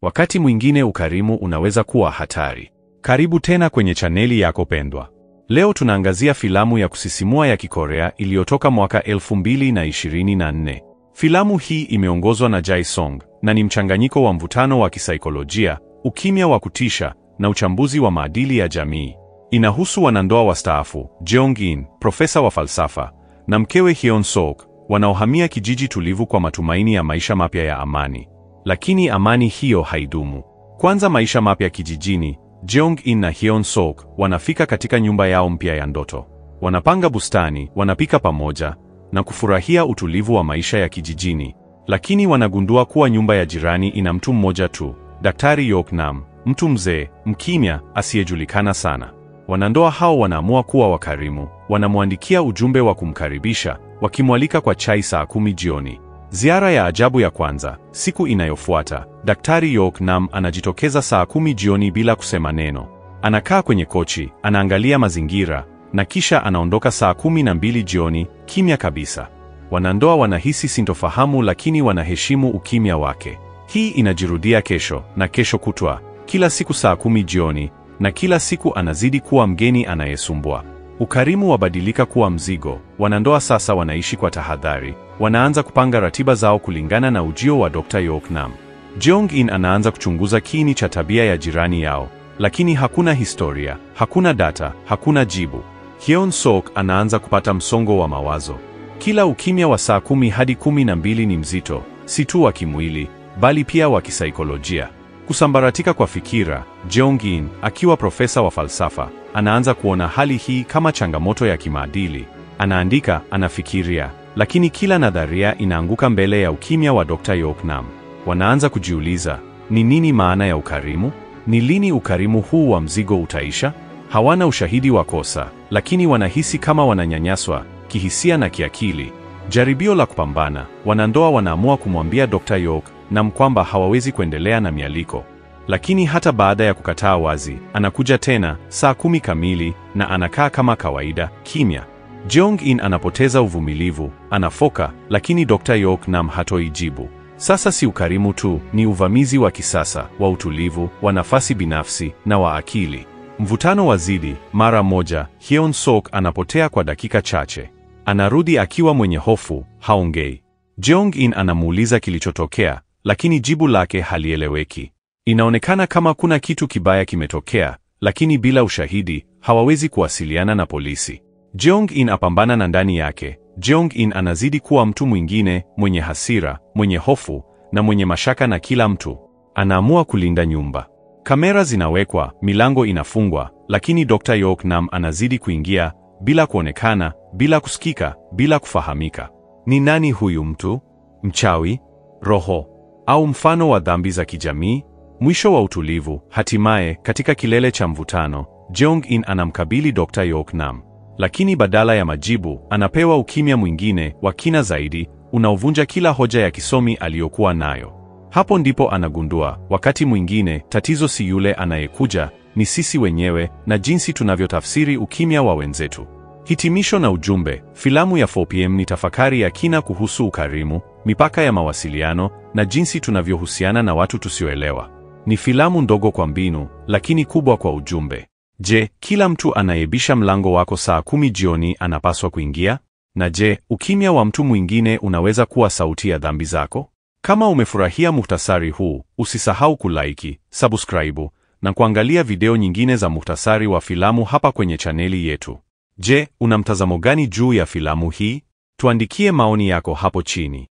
Wakati mwingine ukarimu unaweza kuwa hatari. Karibu tena kwenye chaneli yako pendwa. Leo tunaangazia filamu ya kusisimua ya Kikorea iliyotoka mwaka 2024. Filamu hii imeongozwa na Jae Song na ni mchanganyiko wa mvutano wa kisaikolojia, ukimya wa kutisha na uchambuzi wa maadili ya jamii. Inahusu wanandoa wastaafu, Jeong-in, profesa wa falsafa, na mkewe Hyun-sok, wanaohamia kijiji tulivu kwa matumaini ya maisha mapya ya amani. Lakini amani hiyo haidumu. Kwanza maisha mapya kijijini, Jeong-in na Hyun-sok wanafika katika nyumba yao mpya ya ndoto. Wanapanga bustani, wanapika pamoja na kufurahia utulivu wa maisha ya kijijini. Lakini wanagundua kuwa nyumba ya jirani ina mtu mmoja tu, Daktari Yok-nam, mtu mzee, mkimya, asiyejulikana sana. Wanandoa hao wanaamua kuwa wakarimu, wanamwandikia ujumbe wa kumkaribisha, wakimwalika kwa chai saa 10 jioni. Ziara ya ajabu ya kwanza, siku inayofuata, Daktari Yok-nam anajitokeza saa 10 jioni bila kusema neno. Anakaa kwenye kochi, anaangalia mazingira, na kisha anaondoka saa 12 jioni, kimya kabisa. Wanandoa wanahisi sintofahamu lakini wanaheshimu ukimya wake. Hii inajirudia kesho, na kesho kutwa, kila siku saa 10 jioni, na kila siku anazidi kuwa mgeni anayesumbua. Ukarimu wabadilika kuwa mzigo. Wanandoa sasa wanaishi kwa tahadhari, wanaanza kupanga ratiba zao kulingana na ujio wa Dr. Yok-nam. Jeong-in anaanza kuchunguza kiini cha tabia ya jirani yao, lakini hakuna historia, hakuna data, hakuna jibu. Hyun-sok anaanza kupata msongo wa mawazo. Kila ukimya wa saa 10 hadi 12 ni mzito, si tu wa kimwili, bali pia wa kisaikolojia. Kusambaratika kwa fikira, Jeong-in, akiwa profesa wa falsafa, anaanza kuona hali hii kama changamoto ya kimaadili. Anaandika, anafikiria, lakini kila nadharia inaanguka mbele ya ukimya wa Dr. Yok-nam. Wanaanza kujiuliza, ni nini maana ya ukarimu? Ni lini ukarimu huu wa mzigo utaisha? Hawana ushahidi wa kosa, lakini wanahisi kama wananyanyaswa, kihisia na kiakili. Jaribio la kupambana, wanandoa wanaamua kumwambia Dr. Yok-nam kwamba hawawezi kuendelea na mialiko. Lakini hata baada ya kukataa wazi, anakuja tena, saa 10 kamili, na anakaa kama kawaida, kimya. Jeong-in anapoteza uvumilivu, anafoka, lakini Dr. Yok-nam hatoi jibu. Sasa si ukarimu tu, ni uvamizi wa kisasa, wa utulivu, wa nafasi binafsi, na wa akili. Mvutano wazidi, mara moja, Hyun-sok anapotea kwa dakika chache. Anarudi akiwa mwenye hofu, haongei. Jeong-in anamuuliza kilichotokea, lakini jibu lake halieleweki. Inaonekana kama kuna kitu kibaya kimetokea, lakini bila ushahidi, hawawezi kuwasiliana na polisi. Jeong-in apambana na ndani yake. Jeong-in anazidi kuwa mtu mwingine, mwenye hasira, mwenye hofu, na mwenye mashaka na kila mtu. Anaamua kulinda nyumba. Kamera zinawekwa, milango inafungwa, lakini Dr. Yok-nam anazidi kuingia, bila kuonekana, bila kusikika, bila kufahamika. Ni nani huyu mtu? Mchawi? Roho? Au mfano wa dhambi za kijamii? Mwisho wa utulivu, hatimaye, katika kilele cha mvutano, Jeong-in anamkabili Dr. Yok-nam. Lakini badala ya majibu, anapewa ukimya mwingine, wa kina zaidi, unaovunja kila hoja ya kisomi aliyokuwa nayo. Hapo ndipo anagundua, wakati mwingine, tatizo si yule anayekuja, ni sisi wenyewe, na jinsi tunavyotafsiri ukimya wa wenzetu. Hitimisho na ujumbe, filamu ya 4PM ni tafakari ya kina kuhusu ukarimu, mipaka ya mawasiliano, na jinsi tunavyohusiana na watu tusioelewa. Ni filamu ndogo kwa mbinu, lakini kubwa kwa ujumbe. Je, kila mtu anayebisha mlango wako saa 10 jioni anapaswa kuingia? Na je, ukimya wa mtu mwingine unaweza kuwa sauti ya dhambi zako? Kama umefurahia muhtasari huu, usisahau kulike, subscribe, na kuangalia video nyingine za muhtasari wa filamu hapa kwenye chaneli yetu. Je, una mtazamo gani juu ya filamu hii? Tuandikie maoni yako hapo chini.